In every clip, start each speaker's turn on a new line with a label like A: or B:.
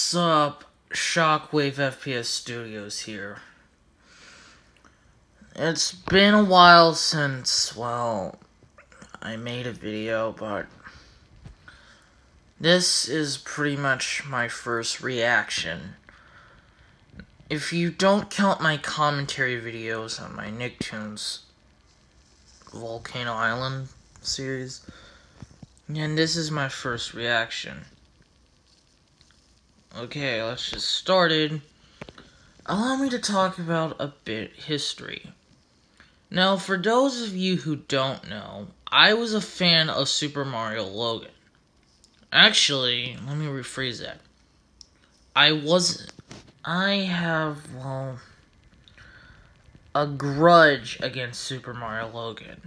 A: What's up? ShockwaveFPS Studios here. It's been a while since, well, I made a video, but this is pretty much my first reaction. If you don't count my commentary videos on my Nicktoons Volcano Island series, and this is my first reaction. Okay, let's get started. Allow me to talk about a bit history. Now, for those of you who don't know, I was a fan of supermariologan. Actually, let me rephrase that. I have, well, a grudge against supermariologan.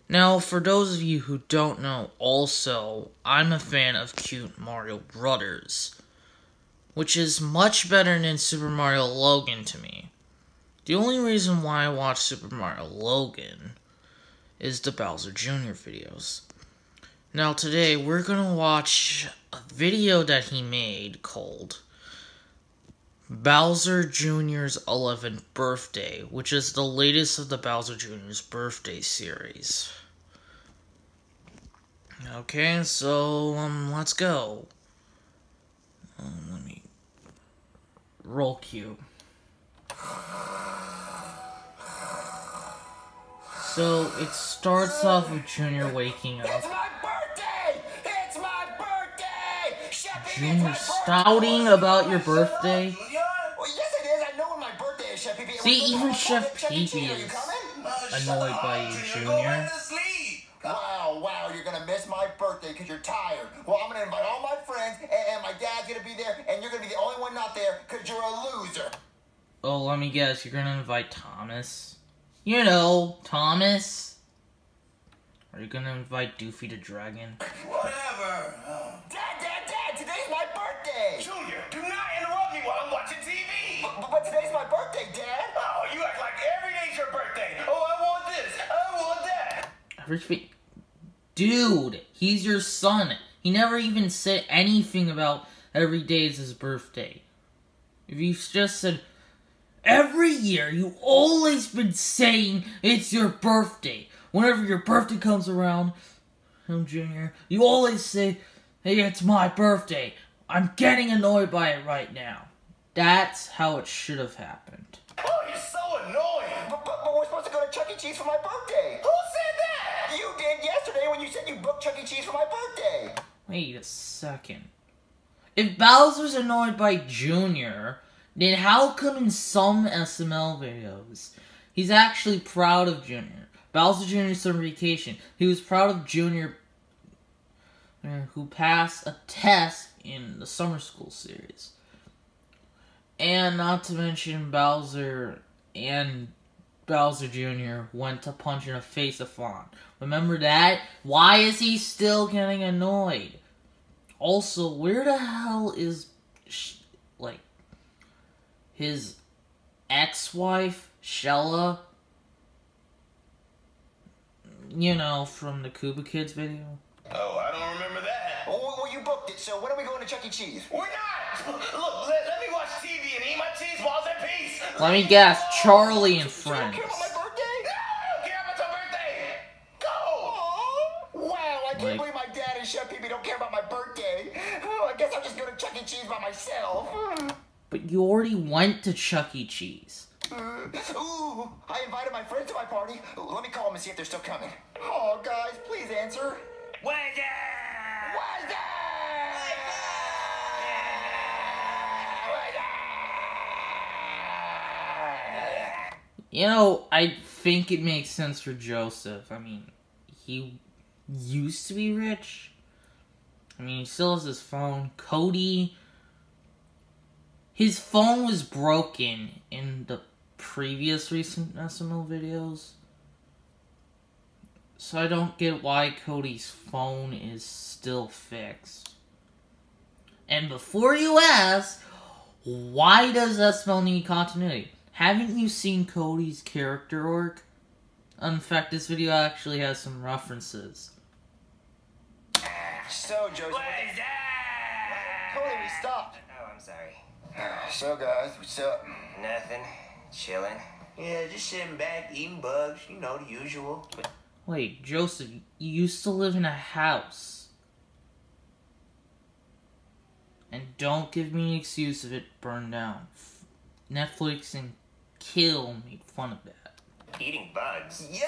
A: Now, for those of you who don't know, also, I'm a fan of Cute Mario Brothers, which is much better than Super Mario Logan to me. The only reason why I watch Super Mario Logan is the Bowser Jr. videos. Now today, we're gonna watch a video that he made called Bowser Jr.'s 11th Birthday, which is the latest of the Bowser Jr.'s Birthday series. Okay, so, let's go. Let me roll cue. So, it starts off with Junior waking up.
B: It's my birthday! It's my birthday!
A: Junior shouting about your birthday?
B: Well, yes it is. I know when my birthday is, Chef Pee-Pee.
A: See, even Chef Pee-Pee is annoyed by you, Junior.
B: Wow, you're gonna miss my birthday because you're tired. Well, I'm gonna invite all my friends, and my dad's gonna be there, and you're gonna be the only one not there because you're a loser.
A: Oh, let me guess, you're gonna invite Thomas? You know, Thomas? Are you gonna invite Doofy the Dragon?
B: Whatever. Dad, today's my birthday!
C: Junior, do not interrupt me while I'm watching TV!
B: But today's my birthday, Dad!
C: Oh, you act like every day's your birthday! Oh, I want this! I want that!
A: Dude, he's your son. He never even said anything about every day is his birthday. If you just said, every year you always been saying it's your birthday. Whenever your birthday comes around, Junior, you always say, hey, it's my birthday. I'm getting annoyed by it right now. That's how it should have happened.
C: Oh, you're so annoying!
B: But we're supposed to go to Chuck E. Cheese for my birthday!
C: Who said that?
B: You did yesterday when you said you booked Chuck E. Cheese for my birthday!
A: Wait a second. If Bowser's annoyed by Junior, then how come in some SML videos, he's actually proud of Junior? Bowser Jr.'s on vacation. He was proud of Junior, who passed a test in the summer school series. And not to mention Bowser and Bowser Jr. went to punch in the face of Fawn. Remember that? Why is he still getting annoyed? Also, where the hell is, his ex-wife, Shella? You know, from the Cuba Kids video?
C: Oh, I don't remember that.
B: Well, you booked it, so when are we going to Chuck E. Cheese?
C: We're not! Look, let me watch TV and eat my cheese balls in peace!
A: Let me guess, Charlie and Friends.
B: You don't care about my birthday?
C: No, I don't care about your birthday! Go!
B: Aww. Wow, I can't believe my dad and Chef Pee-Pee don't care about my birthday. Oh, I guess I'll just go to Chuck E. Cheese by myself.
A: But you already went to Chuck E. Cheese.
B: Ooh, I invited my friends to my party. Ooh, let me call them and see if they're still coming. Oh, guys, please answer.
C: Where's that?
B: What's that?
A: You know, I think it makes sense for Joseph. I mean, he used to be rich. I mean, he still has his phone. Cody, his phone was broken in the previous recent SML videos. So I don't get why Cody's phone is still fixed. And before you ask, why does SML need continuity? Haven't you seen Cody's character arc? In fact, this video actually has some references.
B: So, Joseph,
C: What is that?
B: Cody, we stopped.
D: I'm sorry.
B: So, guys, what's up?
D: Nothing. Chilling.
C: Yeah, just sitting back, eating bugs, you know, the usual.
A: Wait, Joseph, you used to live in a house. And don't give me an excuse if it burned down. Netflix and Kill made fun of that.
D: Eating bugs.
C: Yeah,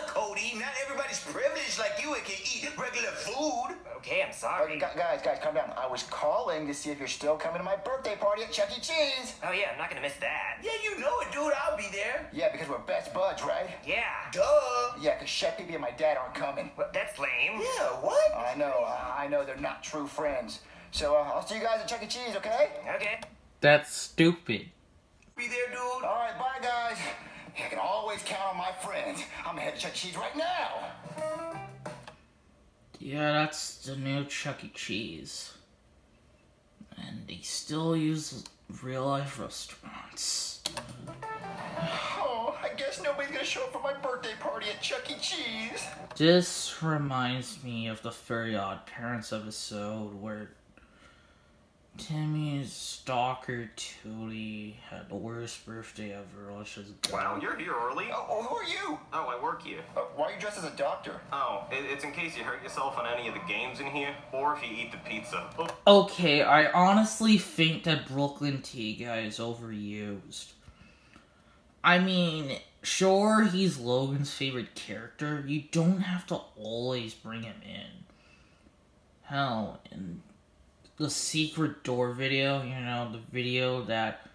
C: Cody. Not everybody's privileged like you and can eat regular food.
D: Okay, I'm sorry.
B: Guys, calm down. I was calling to see if you're still coming to my birthday party at Chuck E. Cheese.
D: Oh yeah, I'm not gonna miss that.
C: Yeah, you know it, dude. I'll be there.
B: Yeah, because we're best buds, right?
D: Yeah.
C: Duh.
B: Yeah, because Chef Pee and my dad aren't coming.
D: Well, that's lame.
C: Yeah, what?
B: I know, they're not true friends. So, I'll see you guys at Chuck E. Cheese, okay?
D: Okay.
A: That's stupid.
C: Be there, dude.
B: All right, bye, guys. You can always count on my friends. I'm gonna head to Chuck E. Cheese right now.
A: Yeah, that's the new Chuck E. Cheese. And they still use real-life restaurants.
B: Oh, I guess nobody's gonna show up for my birthday party at Chuck E. Cheese.
A: This reminds me of the Very Odd Parents episode where Timmy's stalker Cody had the worst birthday ever. Let's just go.
E: Wow, you're here early?
B: Oh, who are you?
E: Oh, I work here.
B: Why are you dressed as a doctor?
E: Oh, it's in case you hurt yourself on any of the games in here, or if you eat the pizza. Oh.
A: Okay, I honestly think that Brooklyn Tea Guy is overused. I mean, sure, he's Logan's favorite character. You don't have to always bring him in. Hell, in the secret door video, you know, the video that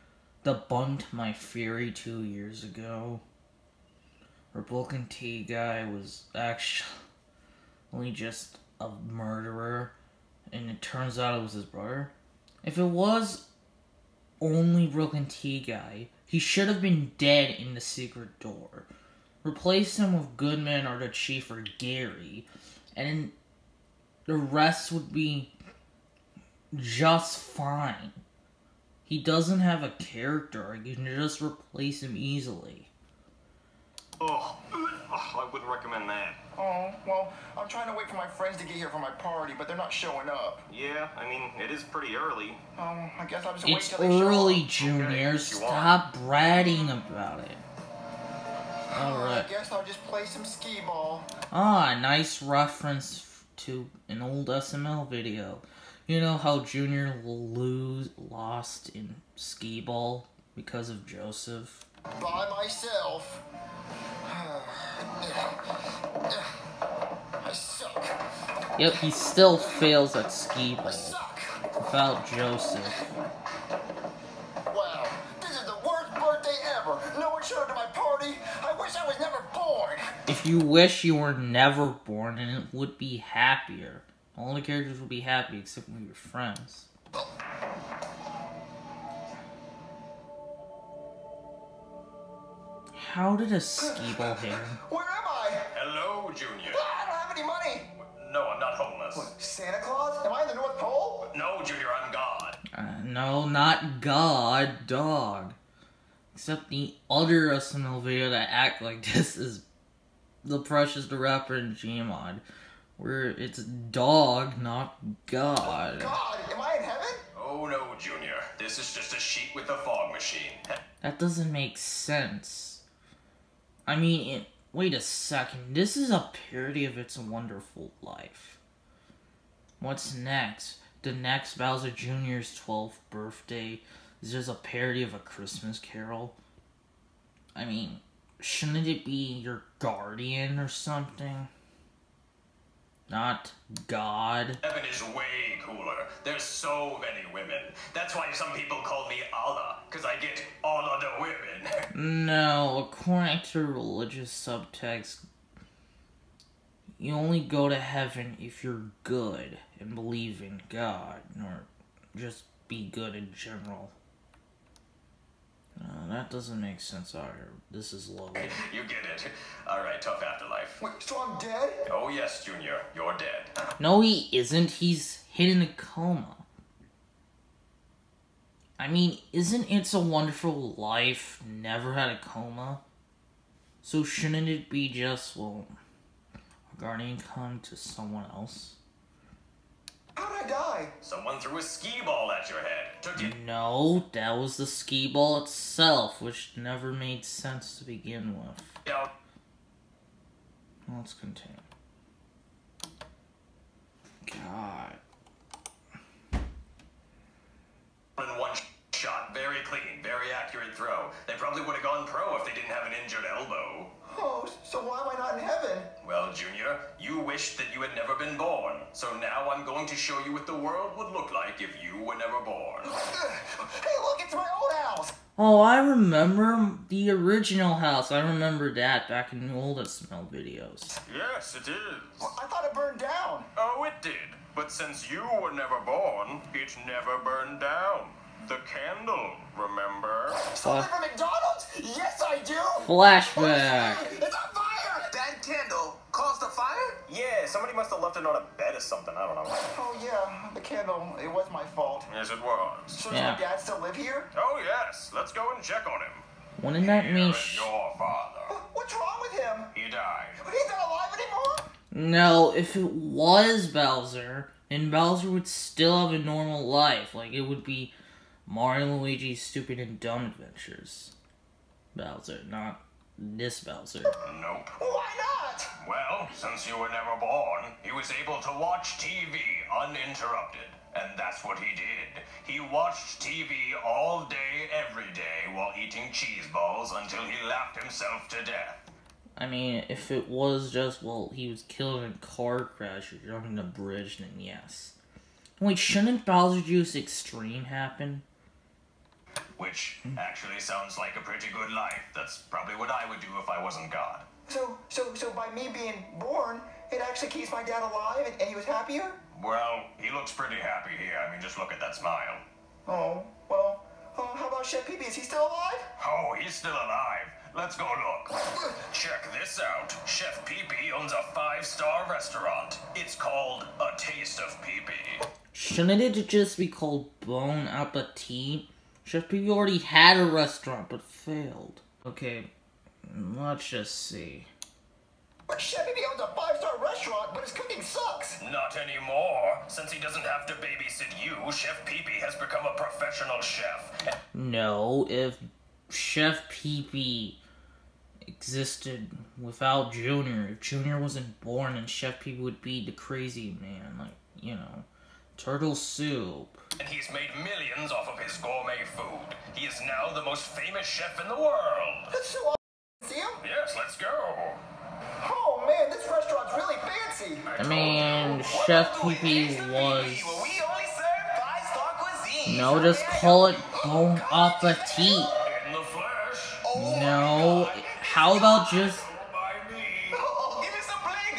A: debunked my theory 2 years ago, where Brooklyn Tea Guy was actually just a murderer, and it turns out it was his brother. If it was only Brooklyn Tea Guy, he should have been dead in the secret door. Replace him with Goodman or the Chief or Gary, and the rest would be just fine. He doesn't have a character. You can just replace him easily.
E: Oh, I wouldn't recommend that.
B: Oh, well, I'm trying to wait for my friends to get here for my party, but they're not showing up.
E: Yeah, I mean, it is pretty early.
B: I guess I'll just wait
A: It's
B: till they show
A: early,
B: up.
A: Junior.
E: Okay,
A: Stop bratting about it. Alright.
B: I guess I'll just play some skee ball.
A: Ah, nice reference to an old SML video. You know how Junior lost in skee ball because of Joseph?
B: By myself. I suck.
A: Yep, he still fails at skee
B: I
A: ball
B: suck.
A: without Joseph.
B: Wow, this is the worst birthday ever. No one showed up to my party. I wish I was never born.
A: If you wish you were never born, then it would be happier. All the characters would be happy except when we were friends. How did a skee ball hit him?
B: Where am I?
E: Hello, Junior.
B: I don't have any money.
E: No, I'm not homeless.
B: What, Santa Claus? Am I in the North Pole?
E: No, Junior, I'm God.
A: No, not God, dog. Except the other SML video that act like this is the Precious the Rapper and Gmod, where it's dog, not God.
B: God, am I in heaven?
E: Oh no, Junior. This is just a sheet with a fog machine.
A: That doesn't make sense. I mean, wait a second. This is a parody of It's a Wonderful Life. What's next? The next Bowser Jr.'s 12th birthday is just a parody of A Christmas Carol. I mean, shouldn't it be your guardian or something? Not God.
E: Heaven is way cooler. There's so many women. That's why some people call me Allah, because I get all of the women.
A: No, according to religious subtext, you only go to heaven if you're good and believe in God, or just be good in general. That doesn't make sense either. This is Logan.
E: You get it. Alright, tough afterlife.
B: Wait, so I'm dead?
E: Oh yes, Junior, you're dead.
A: No, he isn't. He's hidden in a coma. I mean, isn't It's a Wonderful Life never had a coma? So shouldn't it be just, well, a guardian come to someone else?
B: How did I die?
E: Someone threw a skee ball at your head. Took you.
A: No, that was the skee ball itself, which never made sense to begin with.
E: down.
A: Let's continue. God.
E: In one shot. Very clean, very accurate throw. They probably would have gone pro if they didn't have an injured elbow.
B: Oh, so why am I not in heaven?
E: Well, Junior, you wished that you had never been born. So now I'm going to show you what the world would look like if you were never born.
B: Hey, look, it's my old house.
A: Oh, I remember the original house. I remember that back in the old SML videos.
E: Yes, it is.
B: Well, I thought it burned down.
E: Oh, it did. But since you were never born, it never burned down. The candle, remember?
B: Something from McDonald's? Yes, I do.
A: Flashback.
B: It's on fire.
C: That candle caused a fire?
E: Yeah, somebody must have left it on a bed or something. I don't know.
B: Oh, yeah, the candle. It was my fault.
E: Yes, it was.
B: So
A: Yeah.
B: does my dad still live here?
E: Oh, yes. Let's go and check on him.
A: Wouldn't that
E: Here
A: mean
E: is your father.
B: What's wrong with him?
E: He died.
B: He's not alive anymore?
A: No, if it was Bowser, then Bowser would still have a normal life. Like, it would be Mario and Luigi's Stupid and Dumb Adventures. Bowser, not this Bowser.
E: Nope.
B: Why not?
E: Well, since you were never born, he was able to watch TV uninterrupted. And that's what he did. He watched TV all day, every day, while eating cheese balls until he laughed himself to death.
A: I mean, if it was just, well, he was killed in a car crash or jumping a bridge, then yes. Wait, shouldn't Bowser Juice Extreme happen?
E: Which actually sounds like a pretty good life. That's probably what I would do if I wasn't God.
B: So by me being born, it actually keeps my dad alive and he was happier?
E: Well, he looks pretty happy here. I mean, just look at that smile.
B: Oh, well, how about Chef Pee-Pee? Is he still alive?
E: Oh, he's still alive. Let's go look. Check this out. Chef Pee-Pee owns a 5-star restaurant. It's called A Taste of Pee-Pee.
A: Shouldn't it just be called Bon Appetit? Chef Pee-Pee already had a restaurant, but failed. Okay, let's just see.
B: But Chef Pee-Pee owns a 5-star restaurant, but his cooking sucks.
E: Not anymore. Since he doesn't have to babysit you, Chef Pee-Pee has become a professional chef.
A: No, if Chef Pee-Pee existed without Junior, if Junior wasn't born, then Chef Pee-Pee would be the crazy man, like, you know, turtle soup.
E: And he's made millions off of his gourmet food. He is now the most famous chef in the world.
B: That's so awesome. See him?
E: Yes, let's go.
B: Oh man, this restaurant's really fancy.
A: I mean, Chef Pee-Pee was...
C: Well, we only serve 5-star cuisine.
A: No, just call it Bon Appetit.
E: In the flesh.
C: Oh,
A: No, how about just...
E: By me.
C: Oh, give me some play,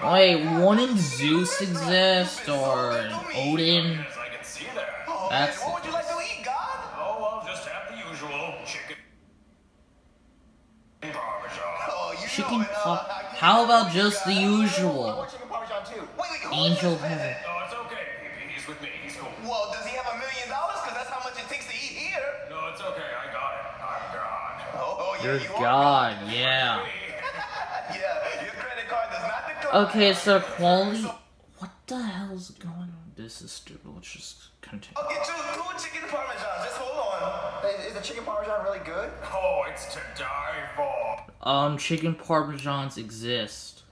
C: God.
A: Wait, wouldn't Zeus exist, or Odin?
E: Yes, I can see that.
C: Oh,
A: That's
C: man, what would you like to eat, God?
E: Oh, I'll just have the usual chicken parmesan.
C: Oh, you
A: Chicken
C: know it.
A: pop. How about just the
B: I
A: usual?
B: want chicken parmesan too.
C: Wait, who
A: Angel
C: is that?
A: Heaven.
E: Oh, it's okay, Pee-Pee. He's with me. He's cool.
C: Well, does he have $1 million? Because that's how much it takes to eat here.
E: No, it's okay. I got it. I'm God.
C: Oh, yeah,
A: You're
C: you are.
A: God, yeah.
C: Yeah, your credit card does not decline.
A: Okay, so quality... What the hell's going on? This is stupid. Let's just continue.
C: I'll get you 2 chicken parmesan. Just hold on.
B: Is the chicken parmesan really good?
E: Oh, it's to die for.
A: Chicken parmesans exist.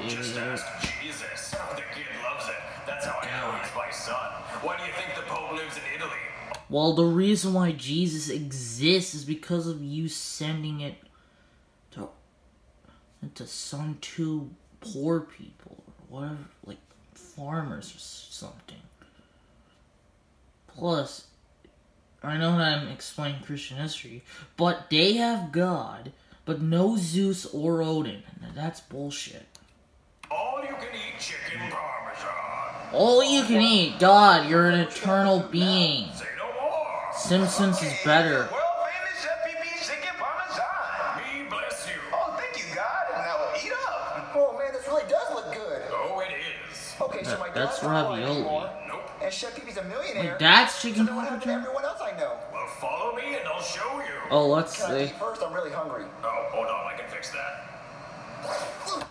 E: Just ask Jesus. The kid loves it. That's how I know he's my son. Why do you think the Pope lives in Italy?
A: Well, the reason why Jesus exists is because of you sending it to some two poor people, or whatever, like farmers or something. Plus, I know that I'm explaining Christian history, but they have God, but no Zeus or Odin, and that's bullshit.
E: All you can eat chicken parmesan.
A: All you can eat, God, you're an eternal being.
E: Say no more.
A: Simpsons is better.
C: World famous Chef Pee-Pee chicken parmesan.
E: Me bless you.
C: Oh, thank you, God. Now eat up.
B: Oh man, this really does look good.
E: Oh, it is.
B: Okay, so my
A: That's
B: dad's not alive
A: ravioli.
B: anymore,
E: Nope.
B: and Chef Pee-Pee's a millionaire.
A: Wait, that's
B: So
A: chicken
B: then what happened to
A: parmesan?
B: everyone else I know?
E: Well, follow me and I'll show you.
A: Oh, let's
B: Can I
A: see.
B: eat first? I'm really hungry.
E: Oh, hold on. I can fix that.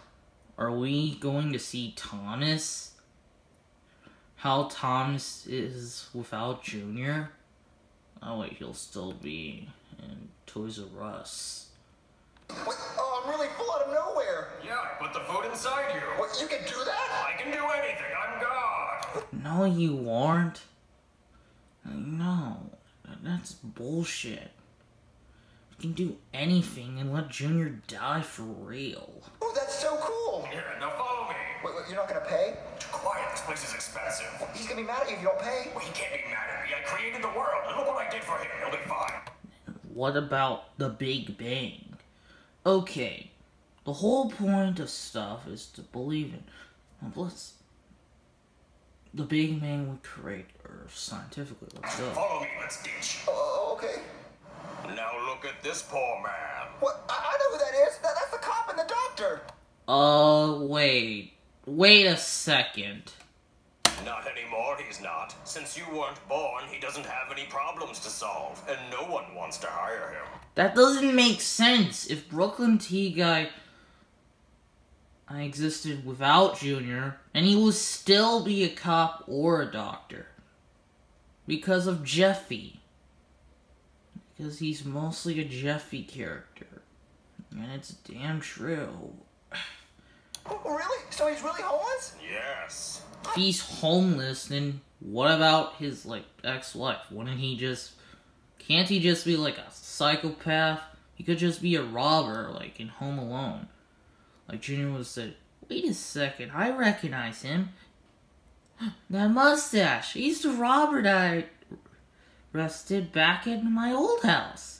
A: Are we going to see Thomas? how Thomas is without Junior. Oh wait, he'll still be in Toys R Us.
B: Wait, oh, I'm really full out of nowhere.
E: Yeah, I put the food inside you.
B: What, you can do that?
E: I can do anything. I'm God.
A: No, you aren't. No, that's bullshit. You can do anything and let Junior die for real.
B: Oh, that's so cool.
E: Here, now follow me.
B: Wait, you're not gonna pay?
E: Quiet, this place is expensive.
B: He's gonna be mad at you if you don't pay.
E: Well, he can't be mad at me. I created the world, and look what I did for him. He'll be fine.
A: What about the Big Bang? Okay, the whole point of stuff is to believe in. The Big Bang would create Earth scientifically. Let's go.
E: Follow me, let's ditch.
B: Oh, okay.
E: Now look at this poor man.
B: What? I know who that is. That's the cop and the doctor.
A: Wait a second.
E: Not anymore, he's not. Since you weren't born, he doesn't have any problems to solve, and no one wants to hire him.
A: That doesn't make sense. If Brooklyn T Guy existed without Junior, and he would still be a cop or a doctor. Because of Jeffy. Because he's mostly a Jeffy character. And it's damn true.
B: Oh, really? So he's really homeless?
E: Yes.
A: If he's homeless, then what about his, ex-wife? Can't he just be, a psychopath? He could just be a robber, in Home Alone. Junior would have said, wait a second, I recognize him. That mustache, he's the robber that I arrested back in my old house.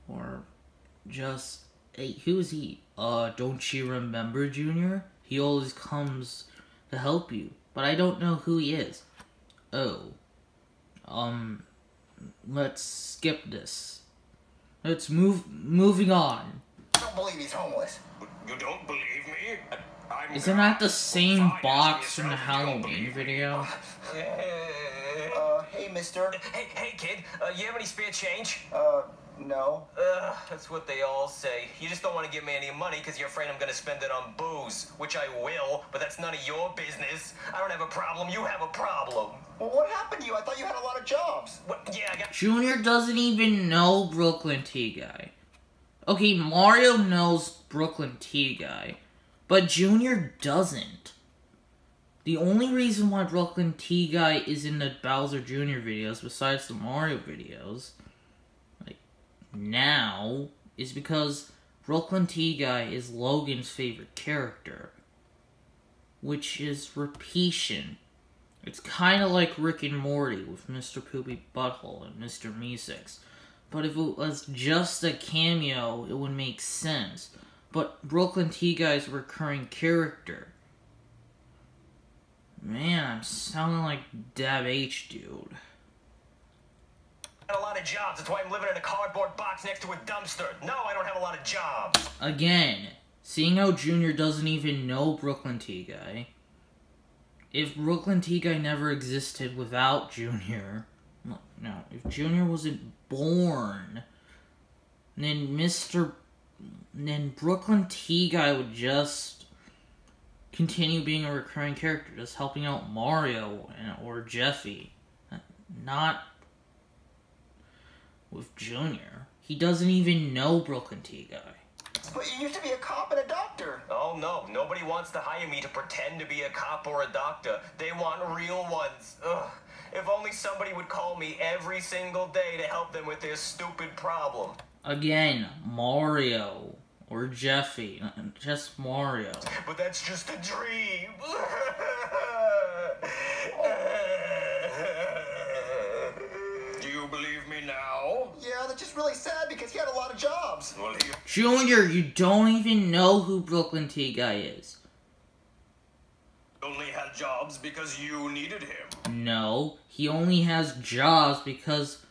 A: Or just, hey, who's he? Don't you remember, Junior? He always comes to help you, but I don't know who he is. Oh. Let's skip this. Let's moving on.
B: I don't believe he's homeless.
E: You don't believe me?
A: Isn't that the same box from the Halloween video?
B: Hey, mister.
D: Hey, kid, you have any spare change?
B: No.
D: That's what they all say. You just don't want to give me any money because you're afraid I'm going to spend it on booze, which I will, but that's none of your business. I don't have a problem. You have a problem.
B: Well, what happened to you? I thought you had a lot of jobs.
D: What? Yeah, I got...
A: Junior doesn't even know Brooklyn T Guy. Okay, Mario knows Brooklyn T Guy, but Junior doesn't. The only reason why Brooklyn T Guy is in the Bowser Jr. videos, besides the Mario videos, now, is because Brooklyn T Guy is Logan's favorite character, which is repetition. It's kind of like Rick and Morty with Mr. Poopy Butthole and Mr. Meeseeks. But if it was just a cameo, it would make sense. But Brooklyn T Guy's a recurring character. Man, I'm sounding like Dab H, dude.
D: I got a lot of jobs. That's why I'm living in a cardboard box next to a dumpster. No, I don't have a lot of jobs.
A: Again, seeing how Junior doesn't even know Brooklyn T Guy. If Brooklyn T Guy never existed without Junior, no, if Junior wasn't born, then Brooklyn T Guy would just continue being a recurring character, just helping out Mario or Jeffy. Not with Junior. He doesn't even know Brooklyn T Guy.
B: But you used to be a cop and a doctor.
D: Oh, no. Nobody wants to hire me to pretend to be a cop or a doctor. They want real ones. Ugh. If only somebody would call me every single day to help them with their stupid problem.
A: Again, Mario or Jeffy. Just Mario.
D: But that's just a dream.
E: Do you believe me now?
B: Yeah, that's just really sad because he had a lot of jobs.
E: Well, he
A: Junior, you don't even know who Brooklyn T Guy is.
E: only had jobs because you needed him.
A: No, he only has jobs because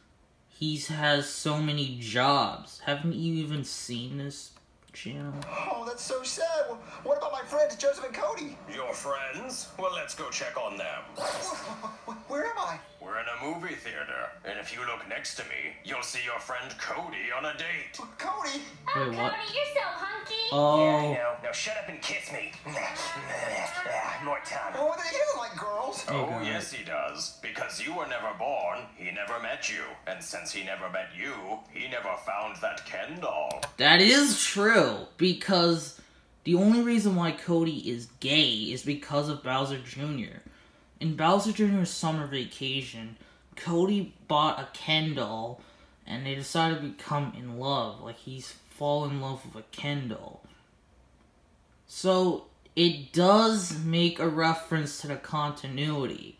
A: he has so many jobs. Haven't you even seen this channel?
B: Oh, that's so sad. Well, what about my friends, Joseph and Cody?
E: Your friends? Well, let's go check on them.
B: Where am I?
E: We're in a movie movie theater. And if you look next to me, you'll see your friend Cody on a date.
B: Cody!
F: Oh,
A: Wait, what?
F: Cody, you're so hunky.
D: Yeah,
A: Oh,
D: I know. Now shut up and kiss me. More time.
B: Oh, he doesn't like girls.
E: Oh,
A: God.
E: yes, he does. Because you were never born, he never met you. And since he never met you, he never found that Ken doll.
A: that is true, because the only reason why Cody is gay is because of Bowser Jr. In Bowser Jr.'s summer vacation, Cody bought a Ken doll, and they decided to become in love. Like, he's fallen in love with a Ken doll. So, it does make a reference to the continuity,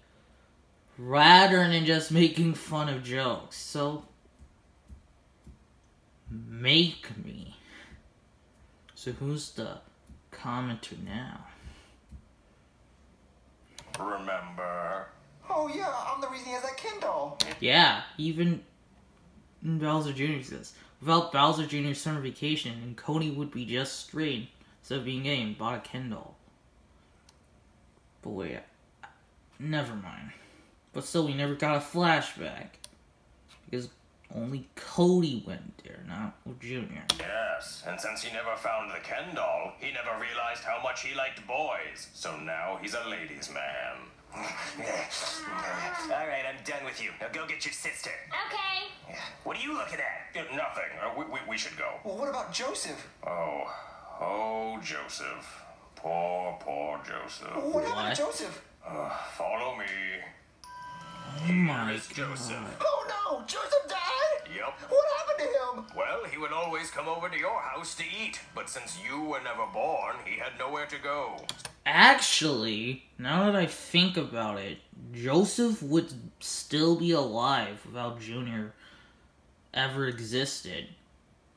A: rather than just making fun of jokes. So, make me. So who's the commenter now?
E: Remember?
B: Oh, yeah, I'm the reason he has that Ken doll.
A: Yeah, even Bowser Jr. says, without Bowser Jr.'s summer vacation, and Cody would be just straight instead of being gay and bought a Ken doll. But wait, never mind. But still, we never got a flashback. Because only Cody went there, not with Junior.
E: Yes, and since he never found the Ken doll, he never realized how much he liked boys. So now he's a ladies' man.
D: All right, I'm done with you. Now go get your sister.
F: Okay.
D: What are you looking at?
E: Nothing. We should go.
B: Well, what about Joseph?
E: Oh, Joseph. Poor Joseph.
B: What happened
A: What?
B: to Joseph?
E: Follow me.
A: Oh my
E: Here's Joseph.
A: god.
B: Oh, no! Joseph died?
E: Yep.
B: What happened to him?
E: Well, he would always come over to your house to eat, but since you were never born, he had nowhere to go.
A: Actually, now that I think about it, Joseph would still be alive without Junior ever existed.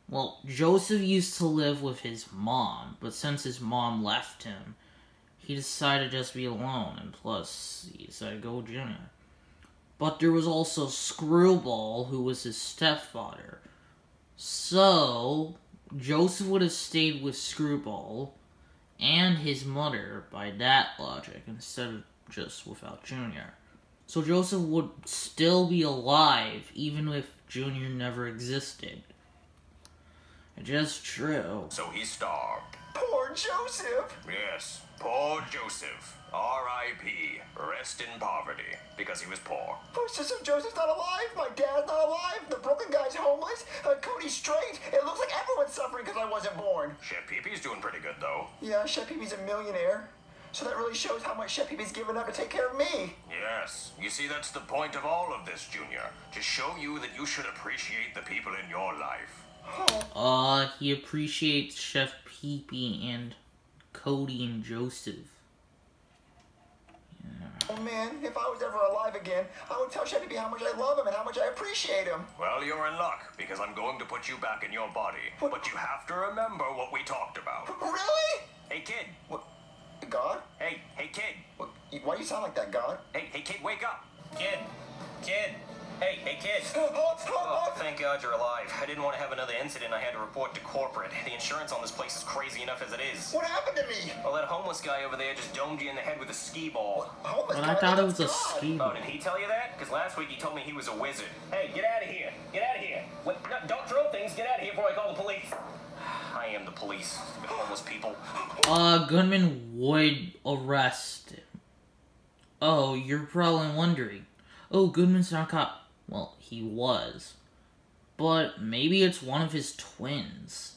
A: Well, Joseph used to live with his mom, but since his mom left him, he decided to just be alone, and plus, he decided to go with Junior. But there was also Screwball, who was his stepfather. So, Joseph would have stayed with Screwball and his mother by that logic, instead of just without Junior. So Joseph would still be alive, even if Junior never existed. Just true.
E: So he starved.
B: Poor Joseph!
E: Yes, poor Joseph. R.I.P. Rest in poverty, because he was poor.
B: Oh, so Joseph's not alive? My dad's not alive? The broken guy's homeless? Cody's straight? It looks like everyone's suffering because I wasn't born.
E: Chef Pee-Pee's doing pretty good, though.
B: Yeah, Chef Pee-Pee's a millionaire. So that really shows how much Chef Pee-Pee's given up to take care of me.
E: Yes, you see, that's the point of all of this, Junior. To show you that you should appreciate the people in your life.
A: He appreciates Chef Pee-Pee and Cody and Joseph.
B: Oh man, if I was ever alive again, I would tell Chef Pee-Pee how much I love him and how much I appreciate him.
E: Well, you're in luck, because I'm going to put you back in your body. But you have to remember what we talked about.
B: Really?
D: Hey, kid.
B: What? God?
D: Hey, kid.
B: What? Why do you sound like that, God?
D: Hey, kid, wake up. Kid. Hey, kid. Oh, thank God you're alive. I didn't want to have another incident. I had to report to corporate. The insurance on this place is crazy enough as it is.
B: What happened to me?
D: Well, that homeless guy over there just domed you in the head with a skee ball.
B: Homeless
A: But
B: guy?
A: I thought it was
B: That's
A: a
B: God.
A: ski
D: Oh,
A: ball.
D: did he tell you that? Because last week he told me he was a wizard. Hey, get out of here. Get out of here. Wait, no, don't throw things. Get out of here before I call the police. I am the police. Stupid homeless people.
A: Goodman would arrest him. Oh, you're probably wondering. Oh, Goodman's not caught. Well, he was. But maybe it's one of his twins.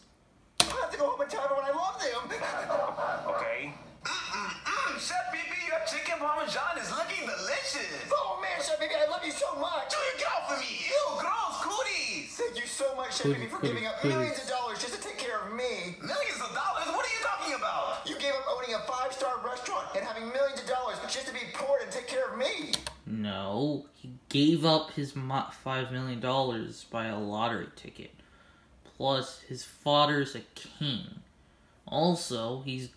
B: I have to go home and tell everyone I love them.
D: Okay?
C: Chef Pee-Pee, your chicken parmesan is looking delicious.
B: Oh man, Chef Pee-Pee, I love you so much.
C: Do you get off of me? Ew, gross, cooties.
B: Thank you so much, Chef Pee-Pee, for giving up millions of dollars just to take care of me.
C: Millions of dollars? What are you talking about?
B: You gave up owning a 5-star restaurant and having millions of dollars just to be poor and take care of me.
A: No, he gave up his $5 million by a lottery ticket. Plus, his father's a king. Also, he's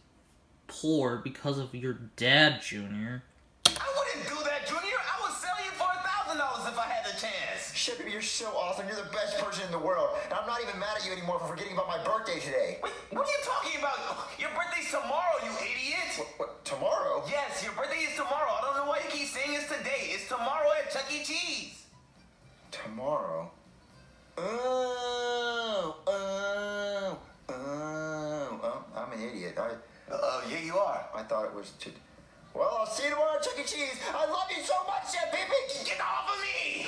A: poor because of your dad, Junior.
C: I wouldn't do that, Junior. I would sell you for $1,000 if I had the chance.
B: Chef Pee-Pee, you're so awesome. You're the best person in the world. And I'm not even mad at you anymore for forgetting about my birthday today.
C: Wait, what are you talking about? Your birthday's tomorrow, you idiot.
B: What, tomorrow?
C: Yes, your birthday is tomorrow. I don't know why you keep saying it's today. It's tomorrow at Chuck E. Cheese.
B: was to... Well, I'll see you tomorrow at Chuck E. Cheese. I love you so much, Chef Pee-Pee. Get off of me!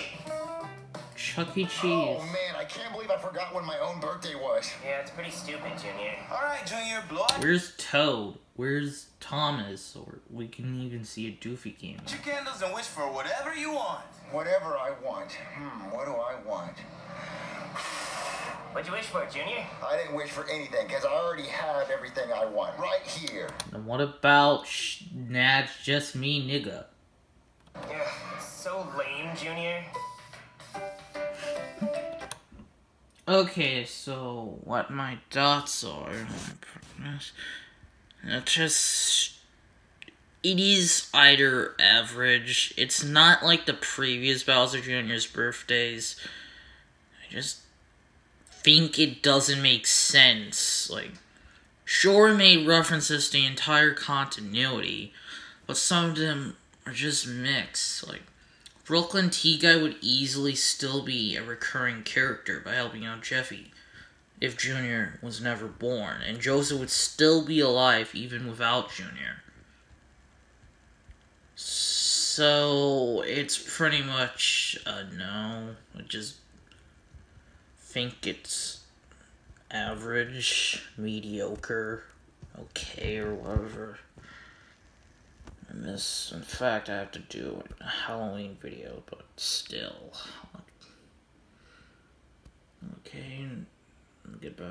A: Chuck E. Cheese.
B: Oh, man, I can't believe I forgot when my own birthday was.
D: Yeah, it's pretty stupid, Junior.
C: All right, Junior, blow out
A: Where's Toad? Where's Thomas? Or we can even see a Doofy game.
C: your candles and wish for whatever you want.
B: Whatever I want. What do I want?
D: What'd you wish for, Junior?
B: I didn't wish for anything, because I already have everything I want right here.
A: And what about Nad's Just Me Nigga?
D: Yeah, so lame, Junior.
A: Okay, so what my thoughts are. It is either average. It's not like the previous Bowser Jr.'s birthdays. I just think it doesn't make sense. Like, sure, it made references to the entire continuity, but some of them are just mixed. Like, Brooklyn Tea Guy would easily still be a recurring character by helping out Jeffy if Junior was never born, and Joseph would still be alive even without Junior. So, it's pretty much a no. I just think it's average, mediocre, okay, or whatever. In fact, I have to do a Halloween video, but still. Okay, goodbye.